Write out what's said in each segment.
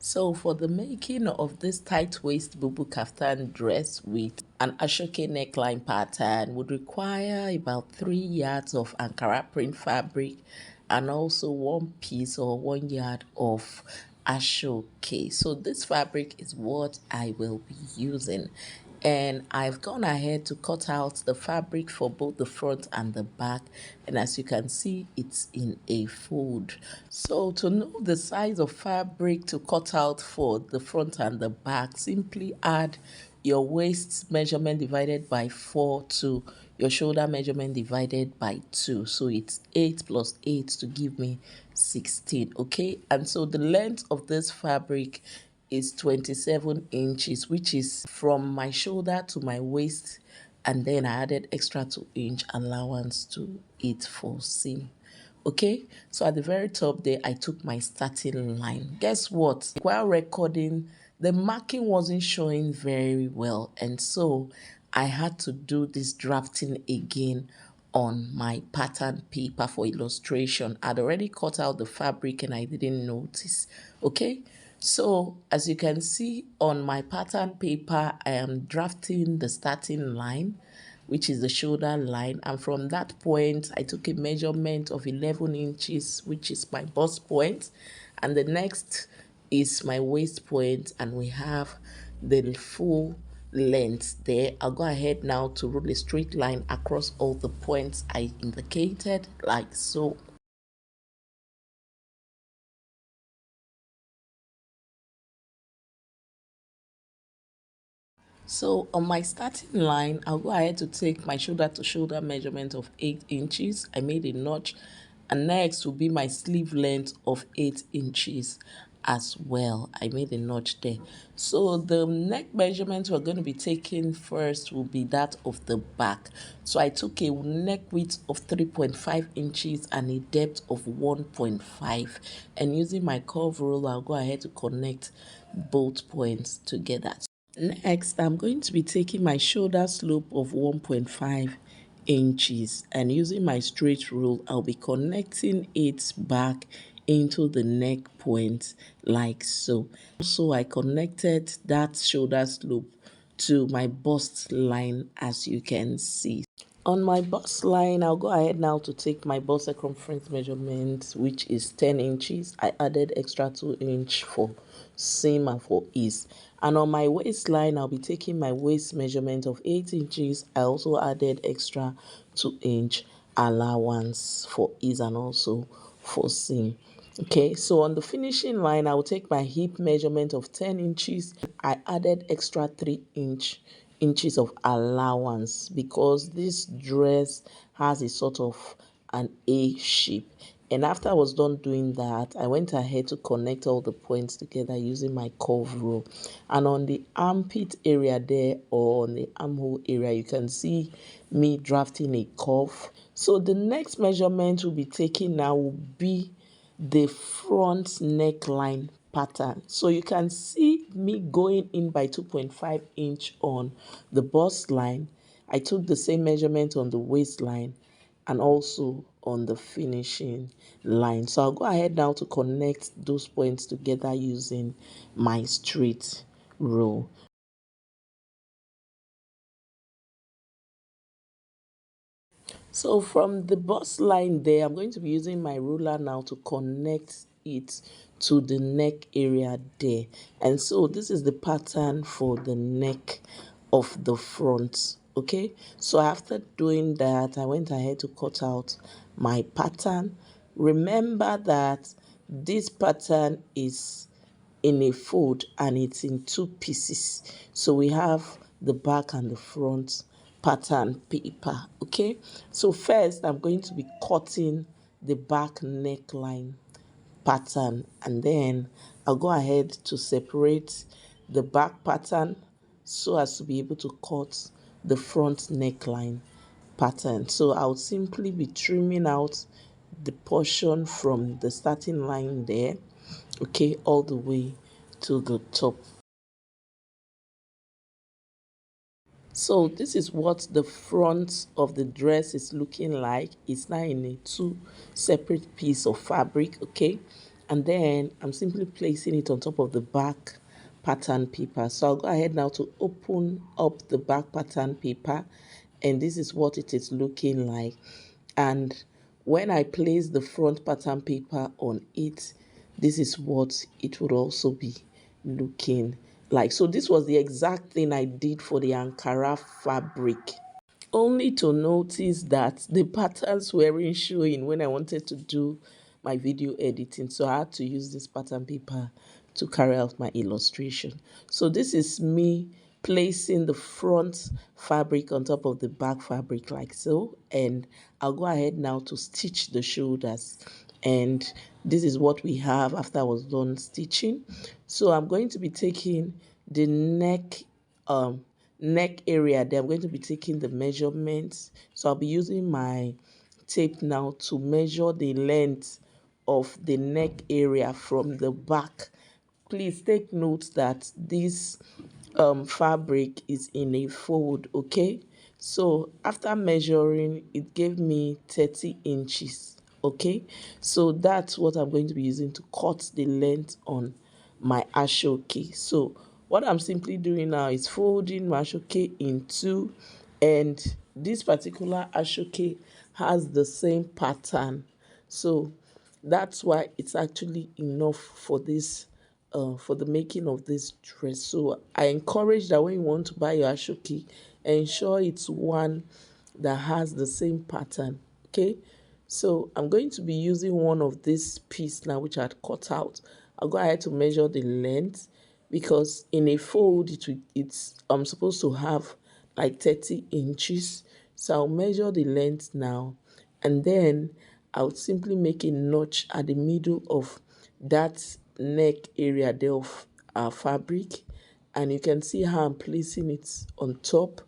So for the making of this tight waist bubu kaftan dress with an ashoke neckline pattern would require about 3 yards of Ankara print fabric and also 1 piece or 1 yard of ashoke. So this fabric is what I will be using, and I've gone ahead to cut out the fabric for both the front and the back, and as you can see, it's in a fold. So to know the size of fabric to cut out for the front and the back, simply add your waist measurement divided by 4 to your shoulder measurement divided by 2. So it's 8 plus 8 to give me 16. Okay, and so the length of this fabric is 27 inches, which is from my shoulder to my waist, and then I added extra 2-inch allowance to it for seam. Okay, so at the very top there, I took my starting line. Guess what? While recording, the marking wasn't showing very well, and so I had to do this drafting again on my pattern paper for illustration. I'd already cut out the fabric and I didn't notice. Okay, so as you can see on my pattern paper, I am drafting the starting line, which is the shoulder line, and from that point I took a measurement of 11 inches, which is my bust point, and the next is my waist point, and we have the full length there. I'll go ahead now to rule a straight line across all the points I indicated, like so. So on my starting line, I'll go ahead to take my shoulder to shoulder measurement of 8 inches. I made a notch, and next will be my sleeve length of 8 inches as well. I made a notch there. So the neck measurement we're going to be taking first will be that of the back. So I took a neck width of 3.5 inches and a depth of 1.5, and using my curve rule, I'll go ahead to connect both points together. Next, I'm going to be taking my shoulder slope of 1.5 inches, and using my straight rule, I'll be connecting it back into the neck point like so. So I connected that shoulder slope to my bust line, as you can see. On my bust line, I'll go ahead now to take my bust circumference measurement, which is 10 inches. I added extra 2 inch for seam and for ease. And on my waistline, I'll be taking my waist measurement of 8 inches. I also added extra 2-inch allowance for ease and also for seam. Okay, so on the finishing line, I will take my hip measurement of 10 inches. I added extra 3 inches of allowance because this dress has a sort of an A shape. And after I was done doing that, I went ahead to connect all the points together using my curve rule. And on the armpit area there, or on the armhole area, you can see me drafting a curve. So the next measurement we'll be taking now will be the front neckline pattern. So you can see me going in by 2.5 inch on the bust line. I took the same measurement on the waistline and also on the finishing line. So I'll go ahead now to connect those points together using my straight rule. So from the bust line there, I'm going to be using my ruler now to connect it to the neck area there. And so this is the pattern for the neck of the front. Okay, so after doing that, I went ahead to cut out my pattern. Remember that this pattern is in a fold and it's in 2 pieces. So we have the back and the front pattern paper. Okay, so first I'm going to be cutting the back neckline pattern, and then I'll go ahead to separate the back pattern so as to be able to cut the front neckline pattern. So I'll simply be trimming out the portion from the starting line there, okay, all the way to the top. So this is what the front of the dress is looking like. It's now in a 2 separate piece of fabric, okay? and then I'm simply placing it on top of the back pattern paper. So I'll go ahead now to open up the back pattern paper, and this is what it is looking like. And when I place the front pattern paper on it, this is what it would also be looking like. So this was the exact thing I did for the Ankara fabric, only to notice that the patterns weren't showing when I wanted to do my video editing. So I had to use this pattern paper to carry out my illustration. So this is me placing the front fabric on top of the back fabric like so, and I'll go ahead now to stitch the shoulders. And this is what we have after I was done stitching. So I'm going to be taking the um neck area there. I'm going to be taking the measurements. So I'll be using my tape now to measure the length of the neck area from the back. Please take note that this fabric is in a fold, okay? So after measuring, it gave me 30 inches, okay? So that's what I'm going to be using to cut the length on my ashoke. So what I'm simply doing now is folding my ashoke in two, and this particular ashoke has the same pattern. So that's why it's actually enough for this for the making of this dress. So I encourage that when you want to buy your ashoke, ensure it's one that has the same pattern, okay? So I'm going to be using one of this piece now which I had cut out. I'll go ahead to measure the length, because in a fold it's supposed to have like 30 inches. So I'll measure the length now, and then I'll simply make a notch at the middle of that neck area there of our fabric, and you can see how I'm placing it on top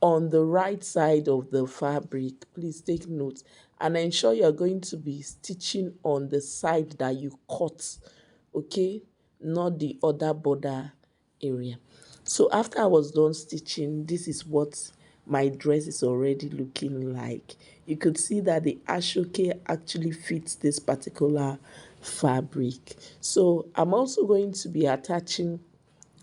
on the right side of the fabric. Please take note and ensure you're going to be stitching on the side that you cut, okay, not the other border area. So after I was done stitching, this is what my dress is already looking like. You could see that the ashoke actually fits this particular fabric. So I'm also going to be attaching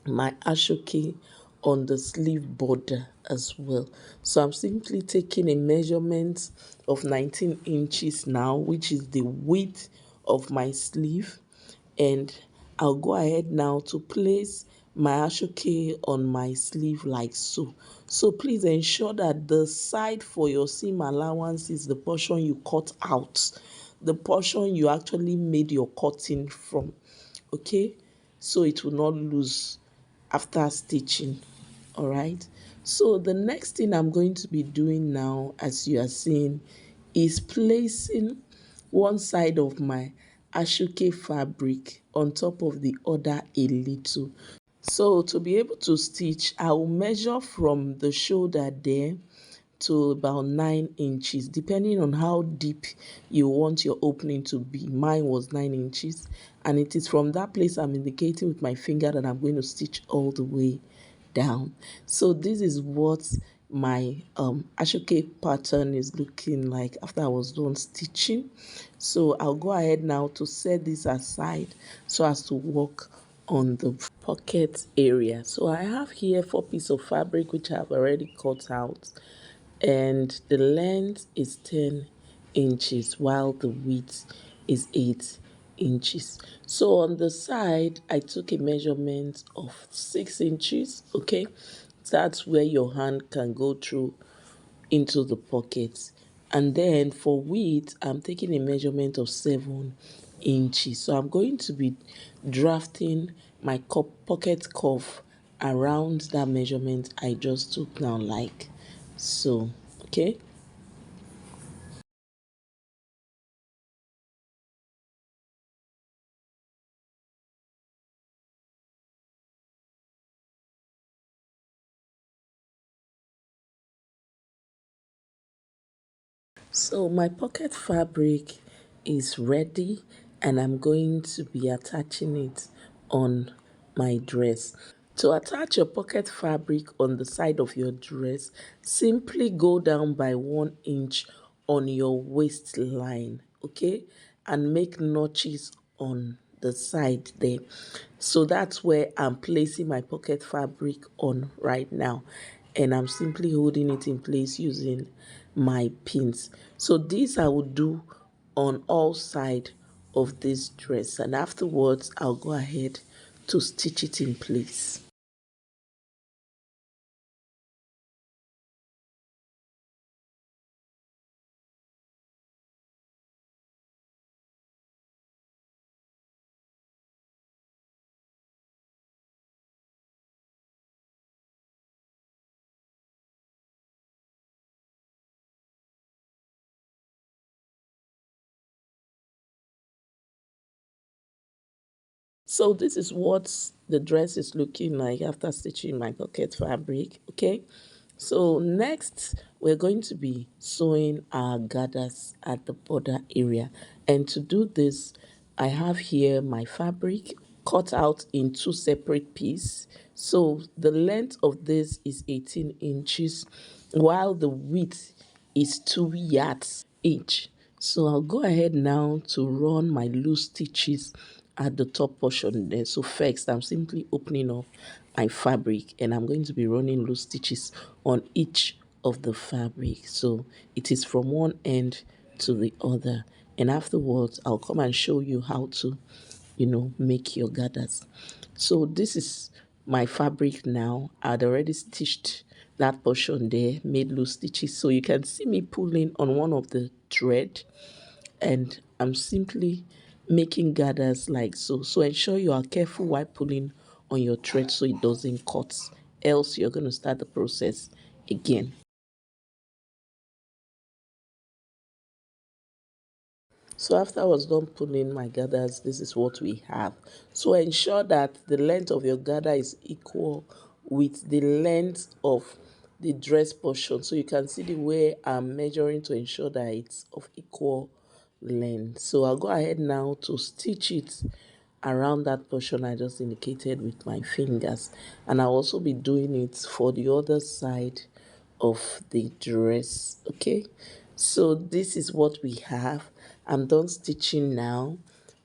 my ashoke on the sleeve border as well. So I'm simply taking a measurement of 19 inches now, which is the width of my sleeve, and I'll go ahead now to place my ashoke on my sleeve like so. So please ensure that the side for your seam allowance is the portion you cut out, the portion you actually made your cutting from, okay? So it will not lose after stitching. All right, so the next thing I'm going to be doing now, as you are seeing, is placing one side of my ashoke fabric on top of the other a little. So to be able to stitch, I will measure from the shoulder there to about 9 inches, depending on how deep you want your opening to be. Mine was 9 inches, and it is from that place I'm indicating with my finger that I'm going to stitch all the way down. So this is what my ashoke pattern is looking like after I was done stitching. So I'll go ahead now to set this aside so as to work on the pocket area. So I have here 4 pieces of fabric which I've already cut out, and the length is 10 inches while the width is 8 inches. So on the side, I took a measurement of 6 inches, okay? That's where your hand can go through into the pocket. And then for width, I'm taking a measurement of 7 inches. So I'm going to be drafting my pocket cuff around that measurement I just took now, like so, okay? So my pocket fabric is ready, and I'm going to be attaching it on my dress. To attach your pocket fabric on the side of your dress, simply go down by 1 inch on your waistline, okay? And make notches on the side there. So that's where I'm placing my pocket fabric on right now, and I'm simply holding it in place using my pins. So this I will do on all sides of this dress, and afterwards I'll go ahead to stitch it in place. So this is what the dress is looking like after stitching my pocket fabric, okay? So next, we're going to be sewing our gathers at the border area. And to do this, I have here my fabric cut out in two separate pieces. So the length of this is 18 inches, while the width is 2 yards each. So I'll go ahead now to run my loose stitches at the top portion there. So first, I'm simply opening up my fabric, and I'm going to be running loose stitches on each of the fabric. So it is from one end to the other, and afterwards I'll come and show you how to, make your gathers. So this is my fabric now. I'd already stitched that portion there, made loose stitches. So you can see me pulling on one of the thread, and I'm simply making gathers like so. So ensure you are careful while pulling on your thread so it doesn't cut, else you're going to start the process again. So after I was done pulling my gathers, this is what we have. So ensure that the length of your gather is equal with the length of the dress portion. So you can see the way I'm measuring to ensure that it's of equal length. So I'll go ahead now to stitch it around that portion I just indicated with my fingers. And I'll also be doing it for the other side of the dress. Okay, so this is what we have. I'm done stitching now.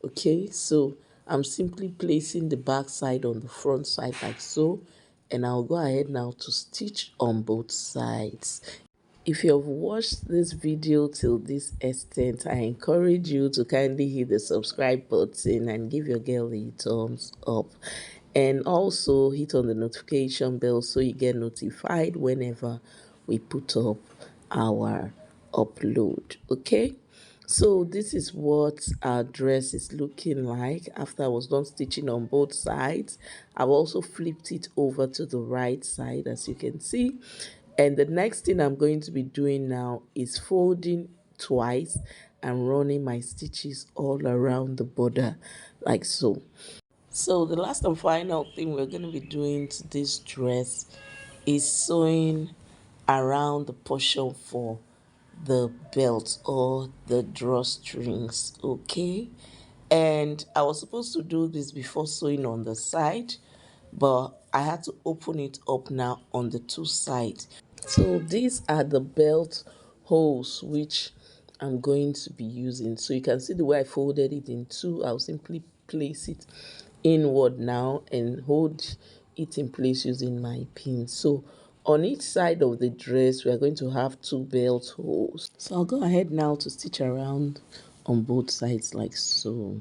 Okay, so I'm simply placing the back side on the front side like so, and I'll go ahead now to stitch on both sides. If you have watched this video till this extent, I encourage you to kindly hit the subscribe button and give your girl a thumbs up. And also hit on the notification bell so you get notified whenever we put up our upload. Okay? So this is what our dress is looking like after I was done stitching on both sides. I've also flipped it over to the right side, as you can see. And the next thing I'm going to be doing now is folding twice and running my stitches all around the border like so. So the last and final thing we're going to be doing to this dress is sewing around the portion for the belt or the drawstrings, okay? And I was supposed to do this before sewing on the side, but I had to open it up now on the two sides. So these are the belt holes which I'm going to be using. So you can see the way I folded it in two. I'll simply place it inward now and hold it in place using my pin. So on each side of the dress, we are going to have two belt holes. So I'll go ahead now to stitch around on both sides like so.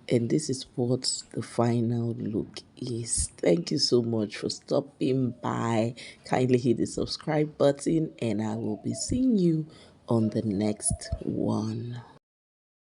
And this is what the final look is. Thank you so much for stopping by. Kindly hit the subscribe button, and I will be seeing you on the next one.